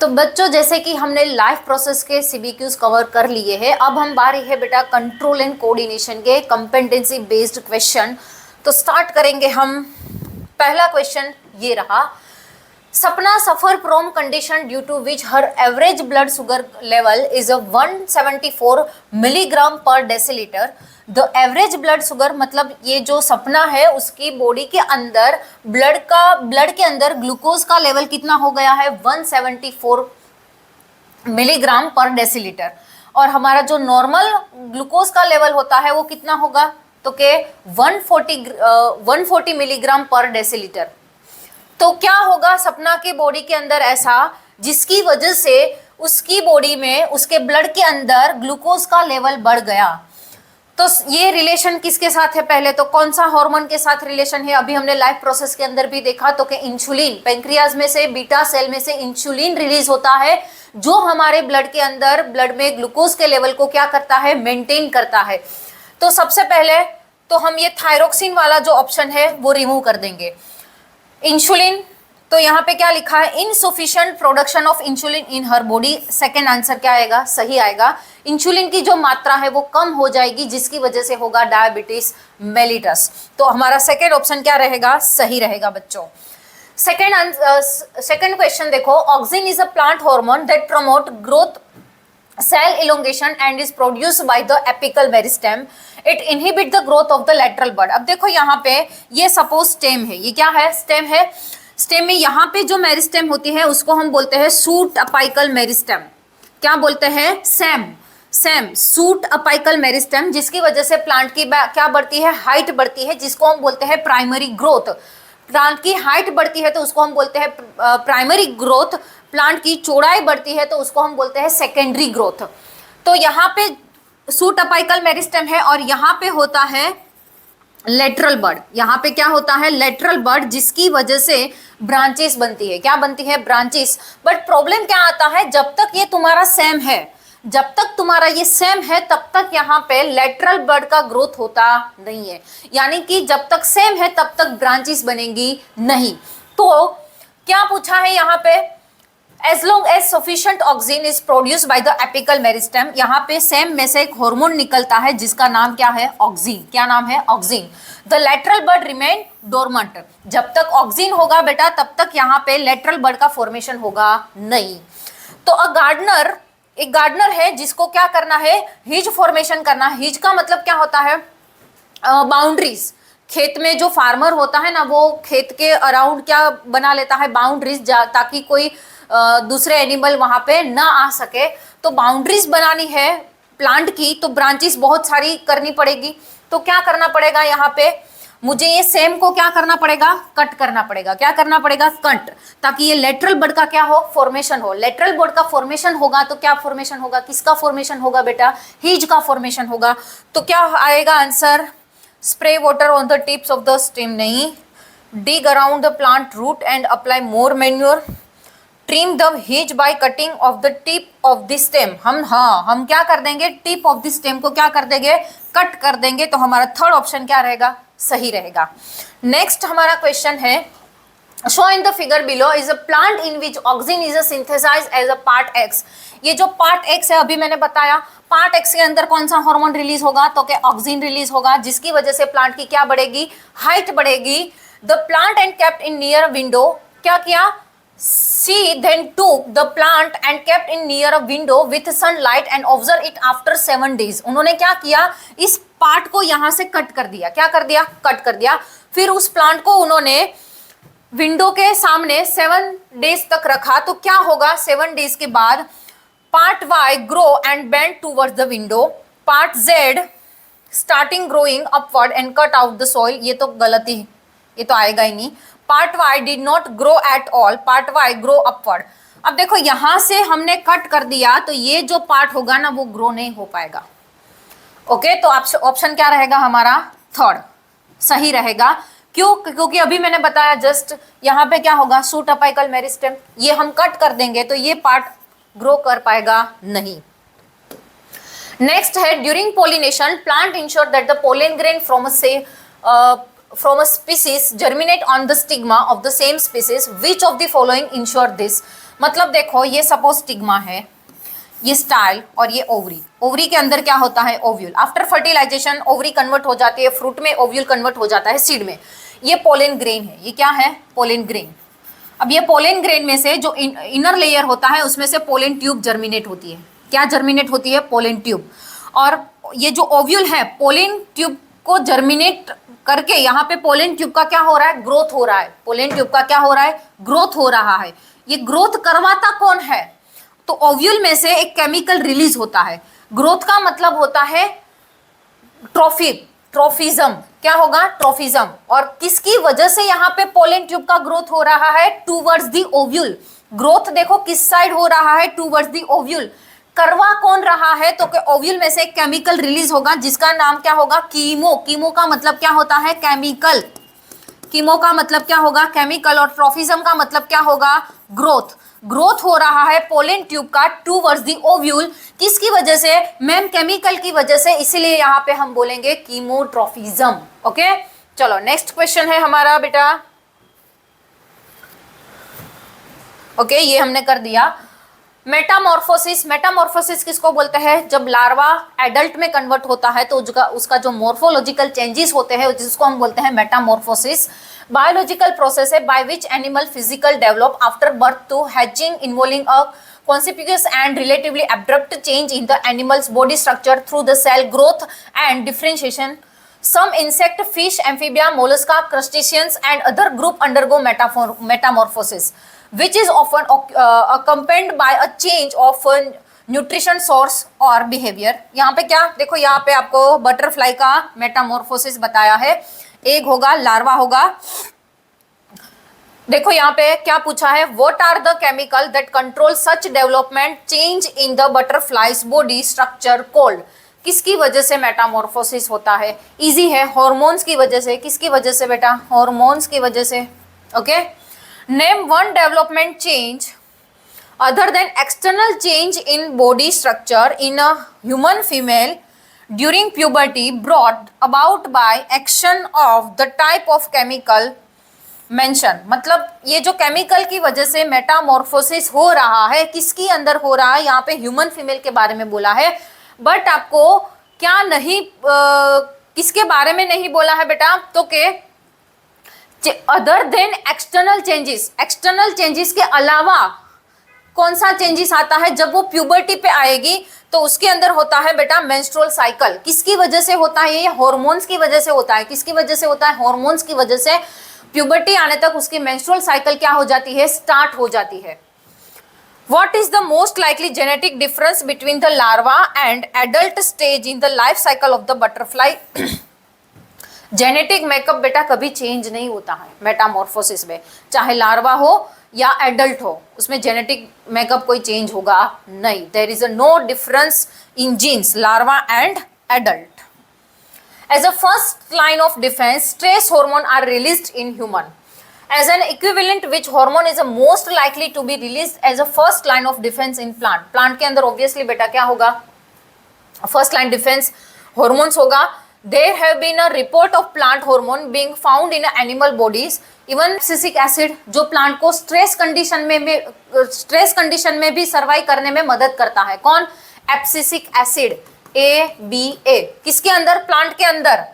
तो बच्चों जैसे कि हमने लाइफ प्रोसेस के सीबीक्यूज कवर कर लिए हैं, अब हम बारी है बेटा कंट्रोल एंड कोऑर्डिनेशन के कंपेटेंसी बेस्ड क्वेश्चन। तो स्टार्ट करेंगे हम। पहला क्वेश्चन ये रहा, Sapna suffer from condition due to which her average blood sugar level is 174 milligram per decilitre. The average blood sugar मतलब ये जो सपना है उसकी बॉडी के अंदर ब्लड के अंदर ग्लूकोज का लेवल कितना हो गया है 174 मिलीग्राम पर डेसीलीटर, और हमारा जो नॉर्मल ग्लूकोज का लेवल होता है वो कितना होगा तो के 140 मिलीग्राम पर डेसीलीटर। तो क्या होगा सपना की बॉडी के अंदर ऐसा जिसकी वजह से उसकी बॉडी में उसके ब्लड के अंदर ग्लूकोज का लेवल बढ़ गया। तो ये रिलेशन किसके साथ है, पहले तो कौन सा हार्मोन के साथ रिलेशन है, अभी हमने लाइफ प्रोसेस के अंदर भी देखा तो कि इंसुलिन, पेंक्रियाज में से बीटा सेल में से इंसुलिन रिलीज होता है जो हमारे ब्लड के अंदर ब्लड में ग्लूकोज के लेवल को क्या करता है, मेंटेन करता है। तो सबसे पहले तो हम ये थायरोक्सिन वाला जो ऑप्शन है वो रिमूव कर देंगे। इंसुलिन, तो यहाँ पे क्या लिखा है, insufficient production of insulin in her body. Second answer क्या आएगा, सही आएगा। इंसुलिन की जो मात्रा है वो कम हो जाएगी जिसकी वजह से होगा डायबिटीज मेलिटस। तो हमारा सेकेंड ऑप्शन क्या रहेगा, सही रहेगा बच्चों। सेकेंड क्वेश्चन देखो, auxin is a plant hormone that promote growth cell elongation and is produced by the apical meristem. It inhibit the growth of the lateral bud. अब देखो यहाँ पे ये सपोज स्टेम है, ये क्या है, स्टेम है। स्टेम में यहाँ पे जो मेरिस्टेम होती है उसको हम बोलते हैं सूट अपाइकल मेरिस्टेम। क्या बोलते हैं, सेम सूट अपाइकल मेरिस्टेम, जिसकी वजह से प्लांट की क्या बढ़ती है, हाइट बढ़ती है, जिसको हम बोलते हैं प्राइमरी ग्रोथ। प्लांट की हाइट बढ़ती है तो उसको हम बोलते हैं प्राइमरी ग्रोथ, प्लांट की चौड़ाई बढ़ती है तो उसको हम बोलते हैं सेकेंडरी ग्रोथ। तो यहाँ पे सूट अपाइकल मेरिस्टेम है और यहाँ पे होता है लेटरल बड। यहाँ पे क्या होता है, लेटरल बड, जिसकी वजह से ब्रांचेस बनती है। क्या बनती है, ब्रांचेस। बट प्रॉब्लम क्या आता है, जब तक ये तुम्हारा सेम है, जब तक तुम्हारा ये सेम है तब तक यहाँ पे लेटरल बड का ग्रोथ होता नहीं है, यानी कि जब तक सेम है तब तक ब्रांचेस बनेंगी नहीं। तो क्या पूछा है यहाँ पे, as long as sufficient oxygen is produced by the apical meristem, यहाँ पे सेम में से एक हार्मोन निकलता है जिसका नाम क्या है, ऑक्सीन। क्या नाम है, auxin. The lateral bud remain dormant, जब तक ऑक्सीन होगा बेटा तब तक यहाँ पे लेटरल बड का फॉर्मेशन होगा नहीं। तो एक गार्डनर है जिसको क्या करना है, हिज फॉर्मेशन करना। हिज का मतलब क्या होता है, बाउंड्रीज। खेत में जो फार्मर होता है ना वो खेत के अराउंड क्या बना लेता है, बाउंड्रीज, ताकि कोई दूसरे एनिमल वहां पे ना आ सके। तो बाउंड्रीज बनानी है प्लांट की तो ब्रांचेस बहुत सारी करनी पड़ेगी। तो क्या करना पड़ेगा, यहाँ पे मुझे ये सेम को क्या करना पड़ेगा, कट करना पड़ेगा। क्या करना पड़ेगा, कट, ताकि ये लेटरल बड का क्या हो, फॉर्मेशन हो। लेटरल बड का फॉर्मेशन होगा तो क्या फॉर्मेशन होगा, किसका फॉर्मेशन होगा बेटा, हिज का फॉर्मेशन होगा। तो क्या आएगा answer, spray water on the tips of the stem नहीं, dig around the plant root and apply more manure, trim the hedge by cutting off the tip of the stem. हम क्या कर देंगे, टिप ऑफ द स्टेम को क्या कर देंगे, cut कर देंगे। तो हमारा थर्ड ऑप्शन क्या रहेगा, सही रहेगा। नेक्स्ट हमारा क्वेश्चन है, show in the figure below is a plant in which auxin is synthesised as a part X. ये जो पार्ट एक्स है अभी मैंने बताया, पार्ट एक्स के अंदर कौन सा हार्मोन रिलीज होगा, तो क्या ऑक्सीन रिलीज होगा, जिसकी वजह से प्लांट की क्या बढ़ेगी, हाइट बढ़ेगी। The plant and kept in near window, क्या किया, she then took the plant and kept in near a window with sunlight and observed it after 7 days। उन्होंने क्या किया, इस पार्ट को यहाँ से कट कर दिया। क्या कर दिया, कट कर दिया। फिर उस प्लांट को उन्होंने विंडो के सामने 7 डेज तक रखा। तो क्या होगा, 7 डेज के बाद part Y grow and bend towards the window, part Z starting growing upward and cut out the soil. ये तो गलत ही, ये तो आएगा ही नहीं। Part Y did not grow at all, part Y grow upward. अब देखो यहां से हमने कट कर दिया तो ये जो पार्ट होगा ना वो ग्रो नहीं हो पाएगा। ओके, तो ऑप्शन क्या रहेगा हमारा, थर्ड सही रहेगा। क्यों, क्योंकि अभी मैंने बताया जस्ट यहाँ पे क्या होगा, सूट अपाइकल मेरिस्टेम, ये हम कट कर देंगे तो ये पार्ट ग्रो कर पाएगा नहीं। नेक्स्ट है, during pollination plant ensure that the pollen grain from a species germinate on the stigma of the same species, which of the following ensure this। मतलब देखो ये सपोज स्टिग्मा है, ये स्टाइल और ये ओवरी। ओवरी के अंदर क्या होता है? Ovule. After fertilisation ovary convert हो जाती है फ्रूट में, ओव्यूल कन्वर्ट हो जाता है सीड में। ये पोलन ग्रेन है। ये क्या है? Pollen grain. अब ये पोलन ग्रेन में से जो इनर लेयर होता है उसमें से पोलन ट्यूब जर्मिनेट होती है। क्या जर्मिनेट होती है? Pollen tube. और ये जो ओव्यूल है, पोलन ट्यूब को जर्मिनेट करके यहाँ पे पोलन ट्यूब का क्या हो रहा है? ग्रोथ हो रहा है। पोलन ट्यूब का क्या हो रहा है? ग्रोथ हो रहा है। ये ग्रोथ करवाता कौन है? तो ओव्यूल में से एक केमिकल रिलीज होता है। ग्रोथ का मतलब होता है ट्रोफिज्म। क्या होगा? ट्रोफिज्म। और किसकी वजह से यहाँ पे पोलन ट्यूब का ग्रोथ हो रहा है? Towards the ovule. ग्रोथ देखो किस साइड हो रहा है? Towards the ovule. करवा कौन रहा है? तो ओव्यूल में से एक केमिकल रिलीज होगा जिसका नाम क्या होगा? कीमो। कीमो का मतलब क्या होता है? केमिकल। कीमो का मतलब क्या होगा? केमिकल। और ट्रोफिज्म का मतलब क्या होगा? ग्रोथ। ग्रोथ हो रहा है पोलन ट्यूब का टूवर्ड्स दी ओव्यूल। किसकी वजह से? मैम केमिकल की वजह से, इसीलिए यहाँ पे हम बोलेंगे कीमोट्रोफिज्म। ओके, चलो नेक्स्ट क्वेश्चन है हमारा बेटा। ओके, ये हमने कर दिया। मेटामॉर्फोसिस। मेटामॉर्फोसिस किसको बोलते हैं? जब लार्वा एडल्ट में कन्वर्ट होता है तो उसका जो मॉर्फोलॉजिकल चेंजेस होते हैं जिसको हम बोलते हैं मेटामॉर्फोसिस। बायोलॉजिकल प्रोसेस है by which animal physical develop after birth to hatching involving a conspicuous and relatively abrupt change in the animal's body structure through the cell growth and differentiation. Some insect, fish, amphibia, mollusca, crustaceans and other group undergo metamorphosis, which is often accompanied by a change of nutrition source और behaviour. यहाँ पे क्या देखो, यहाँ पे आपको butterfly का Metamorphosis बताया है। एग होगा, लार्वा होगा। देखो यहाँ पे क्या पूछा है? What are the chemical that control such development change in the butterfly's body structure cold. किसकी वजह से मेटामॉर्फोसिस होता है? इजी है, हॉर्मोन्स की वजह से। किसकी वजह से बेटा? हॉर्मोन्स की वजह से। Okay, name one development change other than external change in body structure in a human female during puberty brought about by action of the type of chemical mentioned। मतलब ये जो केमिकल की वजह से मेटामॉर्फोसिस हो रहा है, किसकी अंदर हो रहा है? यहाँ पे ह्यूमन फीमेल के बारे में बोला है, बट आपको क्या नहीं किसके बारे में नहीं बोला है बेटा? तो के other than external changes. External changes के अलावा कौन सा चेंजेस आता है? जब वो प्यूबर्टी पे आएगी तो उसके अंदर होता है बेटा मेंस्ट्रुअल साइकिल। किसकी वजह से होता है? ये हॉर्मोन्स की वजह से होता है। किसकी वजह से होता है? हॉर्मोन्स की वजह से। प्यूबर्टी आने तक उसकी मेंस्ट्रुअल साइकिल क्या हो जाती है? स्टार्ट हो जाती है। What is the most likely genetic difference between the larva and adult stage in the life cycle of the butterfly? Genetic makeup बेटा कभी चेंज नहीं होता है मेटामॉर्फोसिस में, चाहे लार्वा हो या एडल्ट हो, उसमें जेनेटिक मेकअप कोई चेंज होगा नहीं। There is a no difference in genes larva and adult. As a first line of defence stress hormone are released in human. As an equivalent which hormone is a most likely to be released as a first line of defence in plant? Plant के अंदर obviously बेटा क्या होगा? First line defence hormones होगा। There have been a report of plant hormone being found in animal bodies, even abscisic acid जो plant को stress condition में भी सर्वाइव करने में मदद करता है। कौन? Abscisic acid, ABA। किसके अंदर? प्लांट के अंदर।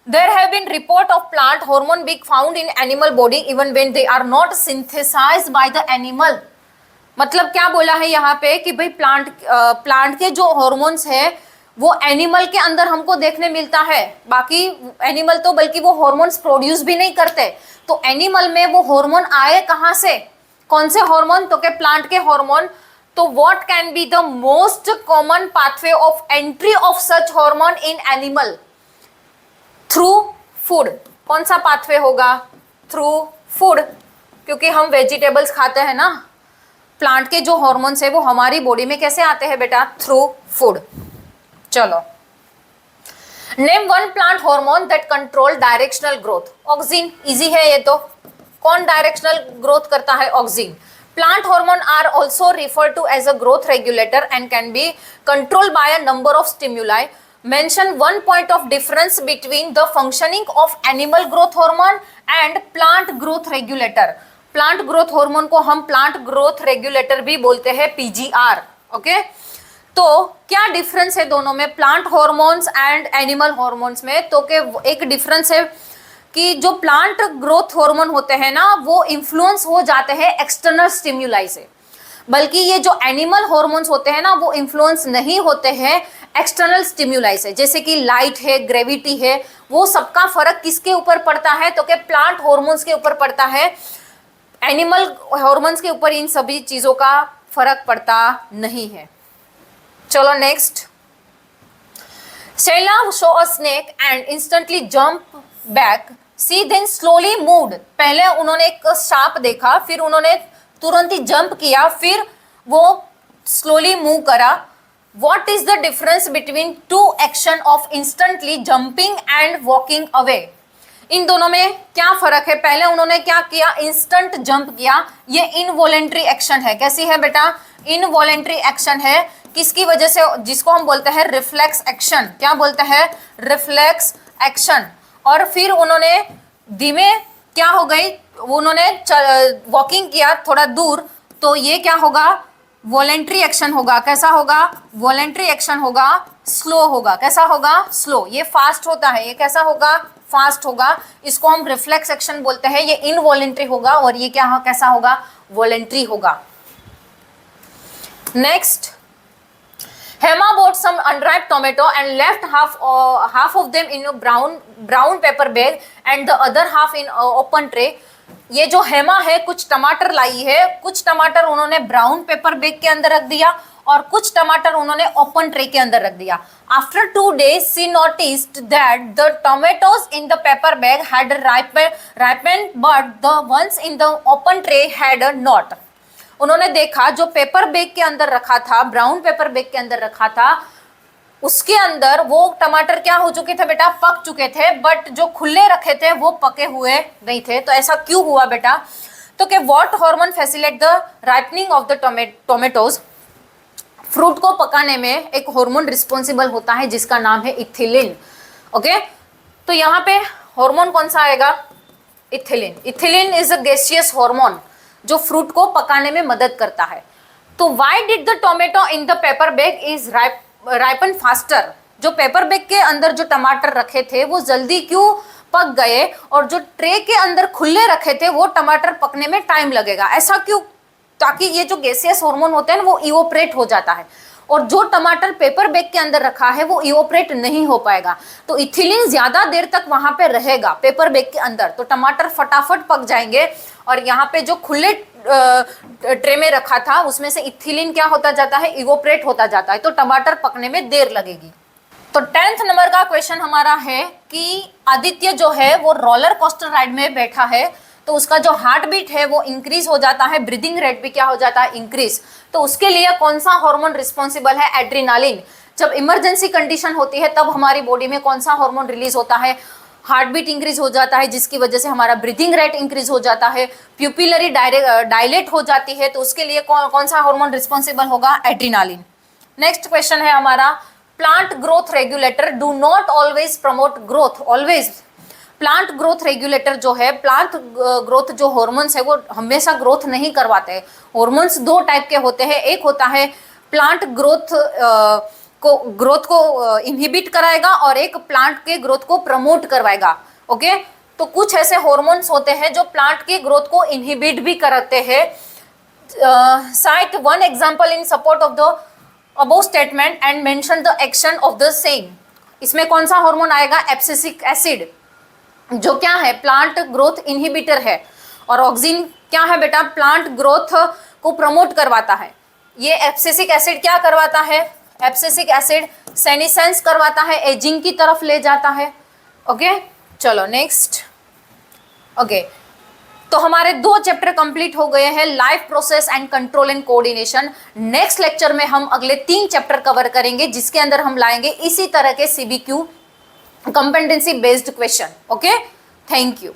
There have been report of plant hormone being found in animal body even when they are not synthesized by the animal। मतलब क्या बोला है यहाँ पे कि भाई प्लांट के जो हॉर्मोन्स है वो एनिमल के अंदर हमको देखने मिलता है, बाकी एनिमल तो बल्कि वो हॉर्मोन्स प्रोड्यूस भी नहीं करते। तो एनिमल में वो हार्मोन आए कहाँ से? कौन से हार्मोन? तो के प्लांट के हार्मोन। तो what can be the most common pathway of entry of such hormone in animal? Through food. कौन सा पाथवे होगा? थ्रू फूड, क्योंकि हम वेजिटेबल्स खाते हैं ना। प्लांट के जो हॉर्मोन्स है वो हमारी बॉडी में कैसे आते हैं बेटा? Through food. चलो, name one plant hormone that control directional growth. Auxin, easy है ये तो। कौन डायरेक्शनल ग्रोथ करता है? Auxin. Plant hormone are also refer to as a growth regulator and can be controlled by a number of stimuli. Mention one point of difference between the functioning of animal growth hormone and plant growth regulator. Plant growth hormone को हम plant growth regulator भी बोलते हैं, PGR. Okay, तो क्या difference है दोनों में, plant hormones and animal hormones में? तो के एक डिफरेंस है कि जो प्लांट ग्रोथ हार्मोन होते हैं ना, वो इन्फ्लुएंस हो जाते हैं एक्सटर्नल स्टिम्युलाई से, बल्कि ये जो एनिमल हार्मोन्स होते हैं ना, वो इन्फ्लुएंस नहीं होते हैं एक्सटर्नल स्टिम्युलाई से। जैसे कि लाइट है, ग्रेविटी है, वो सबका फर्क किसके ऊपर पड़ता है? तो क्या प्लांट हार्मोन्स के ऊपर पड़ता है, एनिमल हार्मोन्स के ऊपर इन सभी चीजों का फर्क पड़ता नहीं है। चलो next, Sheila saw a snake and instantly jumped back. She then slowly moved. पहले उन्होंने एक सांप देखा, फिर उन्होंने तुरंत ही जंप किया, फिर वो स्लोली मूव करा। What is the difference between two action of instantly jumping and walking away? इन दोनों में क्या फर्क है? पहले उन्होंने क्या किया, इंस्टेंट जंप किया, ये इनवॉलेंट्री एक्शन है। कैसी है बेटा? इनवॉलेंट्री एक्शन है। किसकी वजह से? जिसको हम बोलते हैं रिफ्लेक्स एक्शन। क्या बोलते हैं? Reflex action. और फिर उन्होंने धीमे क्या हो गई, उन्होंने वॉकिंग किया थोड़ा दूर, तो ये क्या होगा? वॉलेंट्री एक्शन होगा। कैसा होगा? वॉलेंट्री एक्शन होगा, स्लो होगा। कैसा होगा? स्लो। ये फास्ट होता है, ये कैसा होगा? फास्ट होगा। इसको हम रिफ्लेक्स एक्शन बोलते हैं। ये इनवॉलेंट्री होगा और ये क्या कैसा होगा? वॉलेंट्री होगा। Next, Hema bought some unripe tomato and left half of them in a brown paper bag and the other half in open tray. ये जो हेमा है कुछ टमाटर लाई है, कुछ टमाटर उन्होंने ब्राउन पेपर बैग के अंदर रख दिया और कुछ टमाटर उन्होंने ओपन ट्रे के अंदर रख दिया। After 2 days, she noticed that the tomatoes in the paper bag had ripened, but the ones in the open tray had not. उन्होंने देखा जो पेपर बैग के अंदर रखा था, ब्राउन पेपर बैग के अंदर रखा था, उसके अंदर वो टमाटर क्या हो चुके थे बेटा? पक चुके थे, बट जो खुले रखे थे वो पके हुए नहीं थे। तो ऐसा क्यों हुआ बेटा? तो कि what hormone facilitate the ripening of the tomatoes? Fruit को पकाने में एक हार्मोन रिस्पॉन्सिबल होता है जिसका नाम है इथिलीन। ओके, तो यहाँ पे हार्मोन कौन सा आएगा? Ethylene. Ethylene is a gaseous hormone जो फ्रूट को पकाने में मदद करता है। तो why did the tomato in the paper bag is ripen faster? जो पेपर बैग के अंदर जो टमाटर रखे थे वो जल्दी क्यों पक गए और जो ट्रे के अंदर खुले रखे थे वो टमाटर पकने में टाइम लगेगा? ऐसा क्यों? ताकि ये जो गैसियस हार्मोन होते हैं ना वो इवोपरेट हो जाता है और जो टमाटर पेपर बैग के अंदर रखा है वो इवोपरेट नहीं हो पाएगा। तो इथिलीन ज्यादा देर तक वहां पे रहेगा पेपर बैग के अंदर, तो टमाटर फटाफट पक जाएंगे। और यहाँ पे जो खुले ट्रे में रखा था उसमें से इथिलीन क्या होता जाता है? इवोपरेट होता जाता है, तो टमाटर पकने में देर लगेगी। तो 10th नंबर का क्वेश्चन हमारा है कि आदित्य जो है वो रोलर कोस्टर राइड में बैठा है, तो उसका जो हार्ट बीट है वो इंक्रीज हो जाता है, ब्रीदिंग रेट भी क्या हो जाता है? इंक्रीज। तो उसके लिए कौन सा हार्मोन रिस्पॉन्सिबल है? एड्रेनालिन। जब इमरजेंसी कंडीशन होती है तब हमारी बॉडी में कौन सा हार्मोन रिलीज होता है? हार्ट बीट इंक्रीज हो जाता है, जिसकी वजह से हमारा ब्रीदिंग रेट इंक्रीज हो जाता है, प्यूपिलरी डायलेट हो जाती है, तो उसके लिए कौन सा हार्मोन रिस्पॉन्सिबल होगा? एड्रेनालिन। नेक्स्ट क्वेश्चन है हमारा, plant growth regulator do not always promote growth. Always plant growth regulator जो है, प्लांट ग्रोथ जो हार्मोन्स है वो हमेशा ग्रोथ नहीं करवाते हैं। हार्मोन्स 2 टाइप के होते हैं, एक होता है प्लांट ग्रोथ को इनहिबिट कराएगा और एक प्लांट के ग्रोथ को प्रमोट करवाएगा। ओके, तो कुछ ऐसे हार्मोन्स होते हैं जो प्लांट की ग्रोथ को इनहिबिट भी करते हैं। Site 1 example in support of the above statement and mention the action of the same. इसमें कौन सा हार्मोन आएगा? एब्सिसिक एसिड, जो क्या है? प्लांट ग्रोथ इनहिबिटर है। और ऑक्सिन क्या है बेटा? प्लांट ग्रोथ को प्रमोट करवाता है। ये एब्सिसिक एसिड क्या करवाता है? एब्सिसिक एसिड सेनिसेंस करवाता है, एजिंग की तरफ ले जाता है। ओके, चलो नेक्स्ट। ओके, तो हमारे 2 चैप्टर कंप्लीट हो गए हैं, life process and control and coordination. Next lecture में हम अगले 3 चैप्टर कवर करेंगे जिसके अंदर हम लाएंगे इसी तरह के CBQ competency based question. Okay, thank you.